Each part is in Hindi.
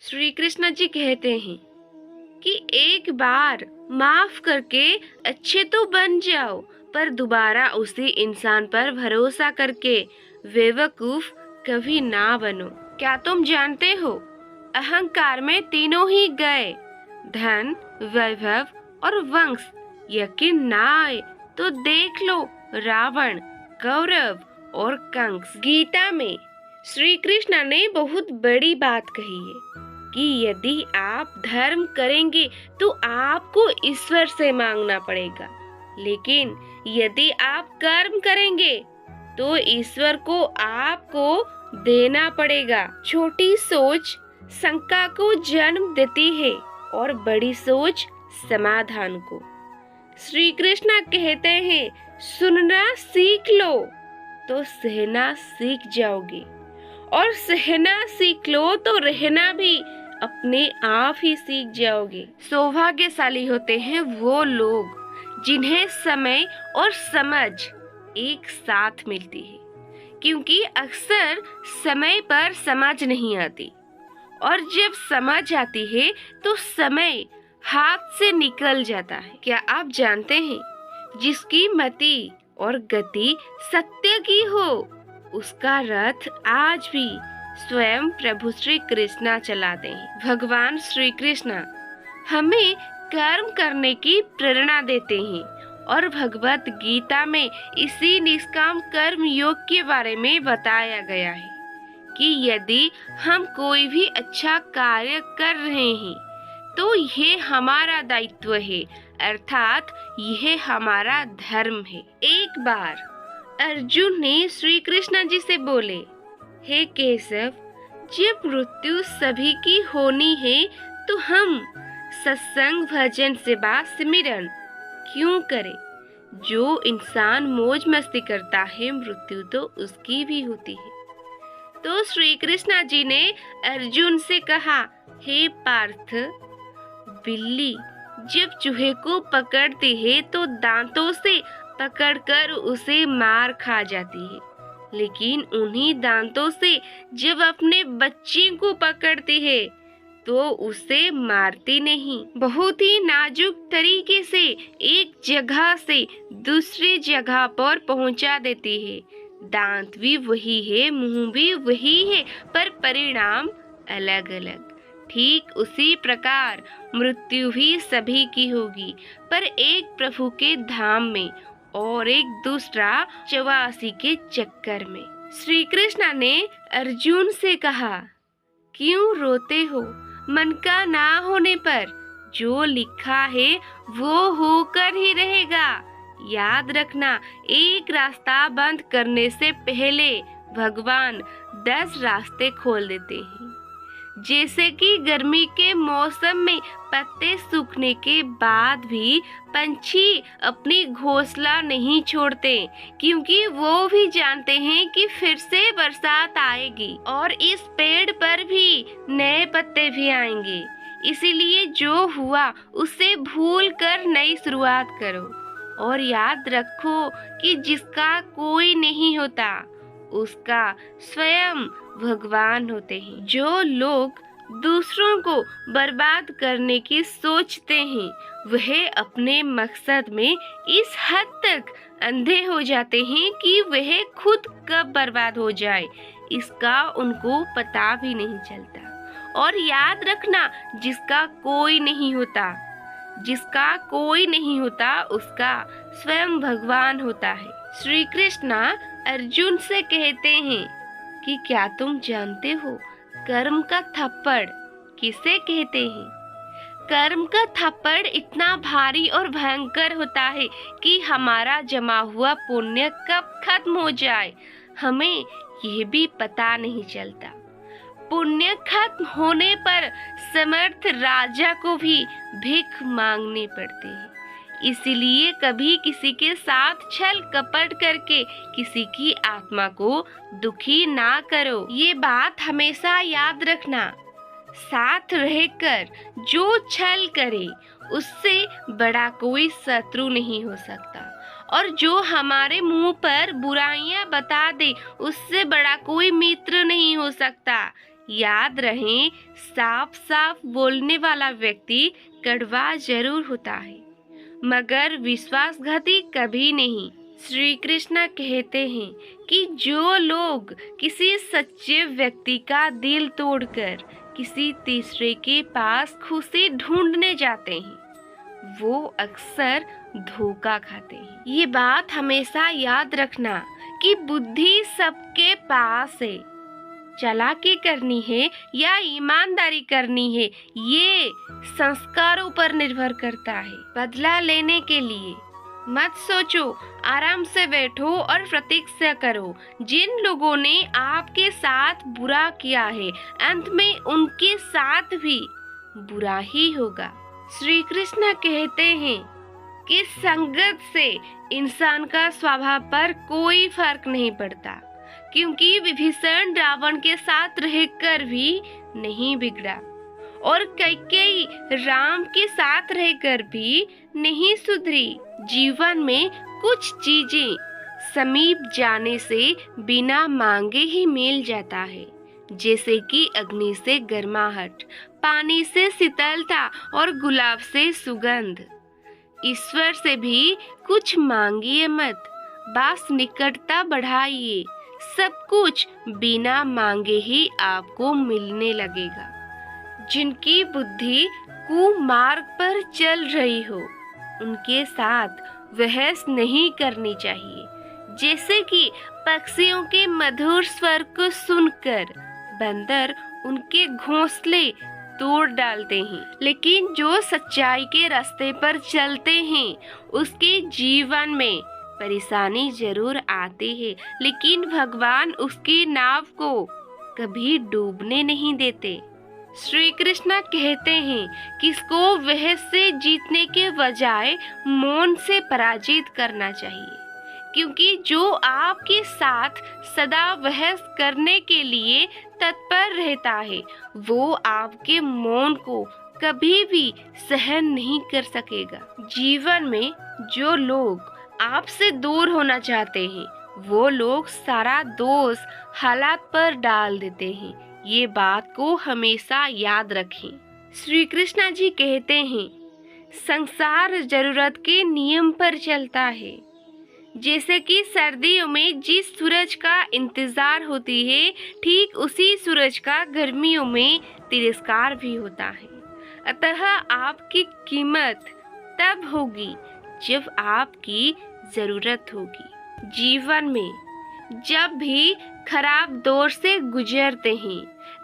श्री कृष्ण जी कहते हैं कि एक बार माफ करके अच्छे तो बन जाओ, पर दोबारा उसी इंसान पर भरोसा करके बेवकूफ कभी ना बनो। क्या तुम जानते हो, अहंकार में तीनों ही गए, धन, वैभव और वंश। यकीन ना आए तो देख लो रावण, कौरव और कंस। गीता में श्री कृष्ण ने बहुत बड़ी बात कही है कि यदि आप धर्म करेंगे तो आपको ईश्वर से मांगना पड़ेगा, लेकिन यदि आप कर्म करेंगे तो ईश्वर को आपको देना पड़ेगा। छोटी सोच शंका को जन्म देती है और बड़ी सोच समाधान को। श्री कृष्ण कहते हैं, सुनना सीख लो तो सहना सीख जाओगे, और सहना सीख लो तो रहना भी अपने आप ही सीख जाओगे। सौभाग्यशाली होते हैं वो लोग जिन्हें समय और समझ एक साथ मिलती है, क्योंकि अक्सर समय पर समझ नहीं आती, और जब समझ आती है तो समय हाथ से निकल जाता है। क्या आप जानते हैं, जिसकी मति और गति सत्य की हो, उसका रथ आज भी स्वयं प्रभु श्री कृष्ण चलाते हैं। भगवान श्री कृष्ण हमें कर्म करने की प्रेरणा देते हैं, और भगवत गीता में इसी निष्काम कर्म योग के बारे में बताया गया है कि यदि हम कोई भी अच्छा कार्य कर रहे हैं तो ये हमारा दायित्व है, अर्थात यह हमारा धर्म है। एक बार अर्जुन ने श्री कृष्ण जी से बोले, हे केशव, जब मृत्यु सभी की होनी है तो हम सत्संग, भजन, सेवा, सिमरन क्यों करें? जो इंसान मौज मस्ती करता है, मृत्यु तो उसकी भी होती है। तो श्री कृष्ण जी ने अर्जुन से कहा, हे पार्थ, बिल्ली जब चूहे को पकड़ती है तो दांतों से पकड़कर उसे मार खा जाती है, लेकिन उन्हीं दांतों से जब अपने बच्चे को पकड़ती है तो उसे मारती नहीं। बहुत ही नाजुक तरीके से एक जगह से दूसरी जगह पर पहुंचा देती है। दांत भी वही है, मुंह भी वही है, पर परिणाम अलग अलग। ठीक उसी प्रकार मृत्यु भी सभी की होगी, पर एक प्रभु के धाम में और एक दूसरा 84 के चक्कर में। श्री कृष्ण ने अर्जुन से कहा, क्यों रोते हो? मन का ना होने पर जो लिखा है वो होकर ही रहेगा। याद रखना, एक रास्ता बंद करने से पहले भगवान 10 रास्ते खोल देते हैं। जैसे कि गर्मी के मौसम में पत्ते सूखने के बाद भी पंछी अपनी घोंसला नहीं छोड़ते, क्योंकि वो भी जानते हैं कि फिर से बरसात आएगी और इस पेड़ पर भी नए पत्ते भी आएंगे। इसीलिए जो हुआ उसे भूल कर नई शुरुआत करो, और याद रखो कि जिसका कोई नहीं होता उसका स्वयं भगवान होते हैं। जो लोग दूसरों को बर्बाद करने की सोचते हैं, वह अपने मकसद में इस हद तक अंधे हो जाते हैं कि वह खुद कब बर्बाद हो जाए इसका उनको पता भी नहीं चलता। और याद रखना, जिसका कोई नहीं होता उसका स्वयं भगवान होता है। श्री कृष्ण अर्जुन से कहते हैं कि क्या तुम जानते हो कर्म का थप्पड़ किसे कहते हैं? कर्म का थप्पड़ इतना भारी और भयंकर होता है कि हमारा जमा हुआ पुण्य कब खत्म हो जाए हमें यह भी पता नहीं चलता। पुण्य खत्म होने पर समर्थ राजा को भी भीख मांगनी पड़ती है। इसीलिए कभी किसी के साथ छल कपट करके किसी की आत्मा को दुखी ना करो। ये बात हमेशा याद रखना। साथ रहकर जो छल करे उससे बड़ा कोई शत्रु नहीं हो सकता, और जो हमारे मुंह पर बुराइयां बता दे उससे बड़ा कोई मित्र नहीं हो सकता। याद रहे, साफ साफ बोलने वाला व्यक्ति कड़वा जरूर होता है, मगर विश्वासघाती कभी नहीं। श्री कृष्ण कहते हैं कि जो लोग किसी सच्चे व्यक्ति का दिल तोड़कर किसी तीसरे के पास खुशी ढूंढने जाते हैं, वो अक्सर धोखा खाते हैं। ये बात हमेशा याद रखना कि बुद्धि सबके पास है। चालाकी करनी है या ईमानदारी करनी है, ये संस्कारों पर निर्भर करता है। बदला लेने के लिए मत सोचो, आराम से बैठो और प्रतीक्षा करो। जिन लोगों ने आपके साथ बुरा किया है, अंत में उनके साथ भी बुरा ही होगा। श्री कृष्ण कहते हैं कि संगत से इंसान का स्वभाव पर कोई फर्क नहीं पड़ता, क्योंकि विभीषण रावण के साथ रहकर भी नहीं बिगड़ा और कैकेयी राम के साथ रहकर भी नहीं सुधरी। जीवन में कुछ चीजें समीप जाने से बिना मांगे ही मिल जाता है, जैसे कि अग्नि से गर्माहट, पानी से शीतलता और गुलाब से सुगंध। ईश्वर से भी कुछ मांगिए मत, बस निकटता बढ़ाइए। सब कुछ बिना मांगे ही आपको मिलने लगेगा। जिनकी बुद्धि कुमार्ग पर चल रही हो, उनके साथ बहस नहीं करनी चाहिए। जैसे कि पक्षियों के मधुर स्वर को सुनकर बंदर उनके घोंसले तोड़ डालते हैं, लेकिन जो सच्चाई के रास्ते पर चलते हैं, उसके जीवन में परेशानी जरूर आती है, लेकिन भगवान उसकी नाव को कभी डूबने नहीं देते। श्री कृष्ण कहते हैं कि इसको बहस से जीतने के बजाय मौन से पराजित करना चाहिए, क्योंकि जो आपके साथ सदा बहस करने के लिए तत्पर रहता है, वो आपके मौन को कभी भी सहन नहीं कर सकेगा। जीवन में जो लोग आपसे दूर होना चाहते हैं, वो लोग सारा दोष हालात पर डाल देते हैं। ये बात को हमेशा याद रखें। श्री कृष्ण जी कहते हैं, संसार जरूरत के नियम पर चलता है। जैसे कि सर्दियों में जिस सूरज का इंतजार होती है, ठीक उसी सूरज का गर्मियों में तिरस्कार भी होता है। अतः आपकी कीमत तब होगी जब आपकी जरूरत होगी। जीवन में जब भी खराब दौर से गुजरते हैं,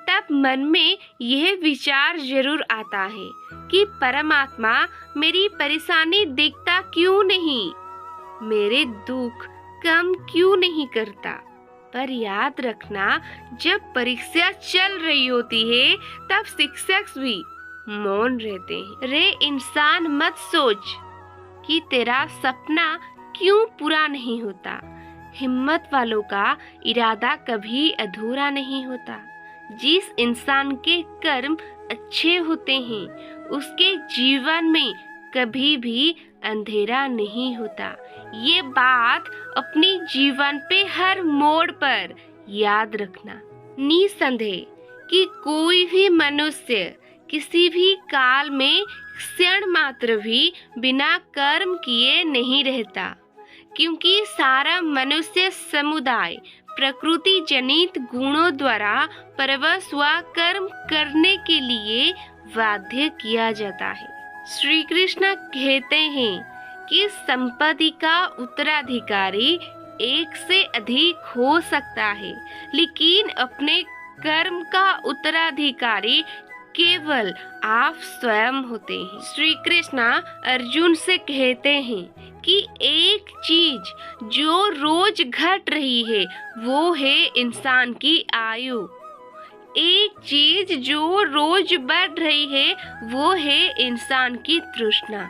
तब मन में यह विचार जरूर आता है कि परमात्मा मेरी परेशानी देखता क्यों नहीं, मेरे दुख कम क्यों नहीं करता। पर याद रखना, जब परीक्षा चल रही होती है, तब शिक्षक भी मौन रहते हैं। रे इंसान, मत सोच कि तेरा सपना क्यों पूरा नहीं होता। हिम्मत वालों का इरादा कभी अधूरा नहीं होता। जिस इंसान के कर्म अच्छे होते हैं, उसके जीवन में कभी भी अंधेरा नहीं होता। ये बात अपनी जीवन पे हर मोड़ पर याद रखना। निसंदेह कि कोई भी मनुष्य किसी भी काल में क्षण मात्र भी बिना कर्म किए नहीं रहता, क्योंकि सारा मनुष्य समुदाय प्रकृति जनित गुणों द्वारा परवश व कर्म करने के लिए बाध्य किया जाता है। श्री कृष्ण कहते हैं कि संपत्ति का उत्तराधिकारी एक से अधिक हो सकता है, लेकिन अपने कर्म का उत्तराधिकारी केवल आप स्वयं होते हैं। श्री कृष्ण अर्जुन से कहते हैं कि एक चीज जो रोज घट रही है, वो है इंसान की आयु। एक चीज जो रोज बढ़ रही है, वो है इंसान की तृष्णा।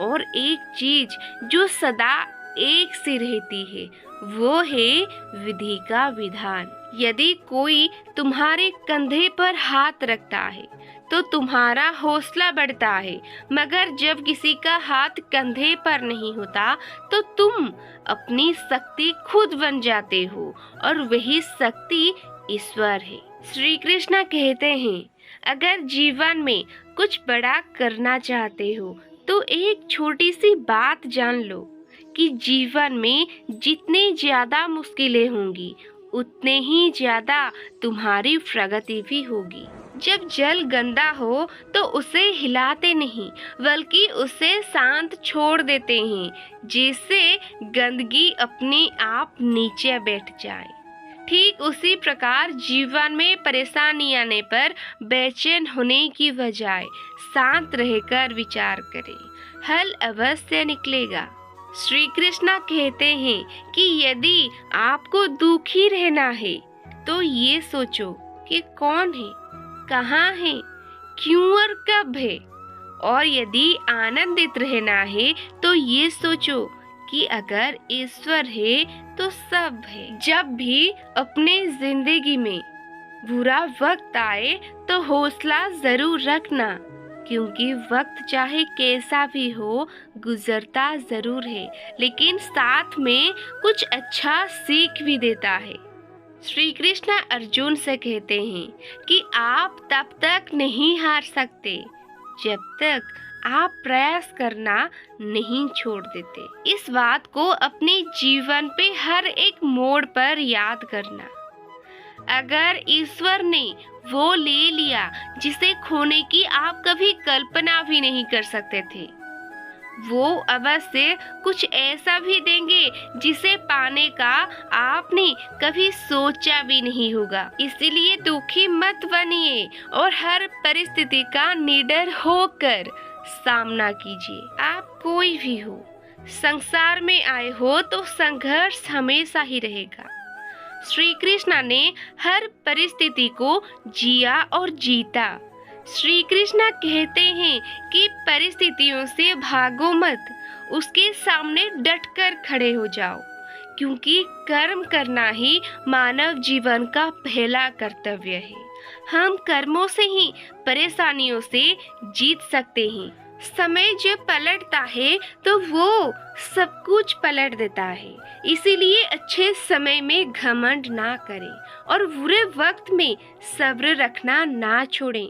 और एक चीज जो सदा एक सी रहती है, वो है विधि का विधान। यदि कोई तुम्हारे कंधे पर हाथ रखता है तो तुम्हारा हौसला बढ़ता है, मगर जब किसी का हाथ कंधे पर नहीं होता तो तुम अपनी शक्ति खुद बन जाते हो, और वही शक्ति ईश्वर है। श्री कृष्ण कहते हैं, अगर जीवन में कुछ बड़ा करना चाहते हो तो एक छोटी सी बात जान लो कि जीवन में जितनी ज़्यादा मुश्किलें होंगी उतने ही ज़्यादा तुम्हारी प्रगति भी होगी। जब जल गंदा हो तो उसे हिलाते नहीं बल्कि उसे शांत छोड़ देते हैं, जिससे गंदगी अपने आप नीचे बैठ जाए। ठीक उसी प्रकार जीवन में परेशानी आने पर बेचैन होने की बजाय शांत रहकर विचार करें, हल अवश्य निकलेगा। श्री कृष्ण कहते हैं कि यदि आपको दुखी रहना है तो ये सोचो कि कौन है, कहाँ है, क्यों और कब है। और यदि आनंदित रहना है तो ये सोचो कि अगर ईश्वर है तो सब है। जब भी अपने जिंदगी में बुरा वक्त आए तो हौसला जरूर रखना, क्योंकि वक्त चाहे कैसा भी हो गुजरता जरूर है, लेकिन साथ में कुछ अच्छा सीख भी देता है। श्री कृष्ण अर्जुन से कहते हैं कि आप तब तक नहीं हार सकते जब तक आप प्रयास करना नहीं छोड़ देते। इस बात को अपने जीवन पे हर एक मोड़ पर याद करना। अगर ईश्वर ने वो ले लिया जिसे खोने की आप कभी कल्पना भी नहीं कर सकते थे, वो अवश्य कुछ ऐसा भी देंगे जिसे पाने का आपने कभी सोचा भी नहीं होगा। इसीलिए दुखी मत बनिए और हर परिस्थिति का निडर होकर सामना कीजिए। आप कोई भी हो, संसार में आए हो तो संघर्ष हमेशा ही रहेगा। श्री कृष्ण ने हर परिस्थिति को जिया और जीता। श्री कृष्ण कहते हैं कि परिस्थितियों से भागो मत, उसके सामने डटकर खड़े हो जाओ, क्योंकि कर्म करना ही मानव जीवन का पहला कर्तव्य है। हम कर्मों से ही परेशानियों से जीत सकते हैं। समय जब पलटता है तो वो सब कुछ पलट देता है। इसीलिए अच्छे समय में घमंड ना करें और बुरे वक्त में सब्र रखना ना छोड़ें।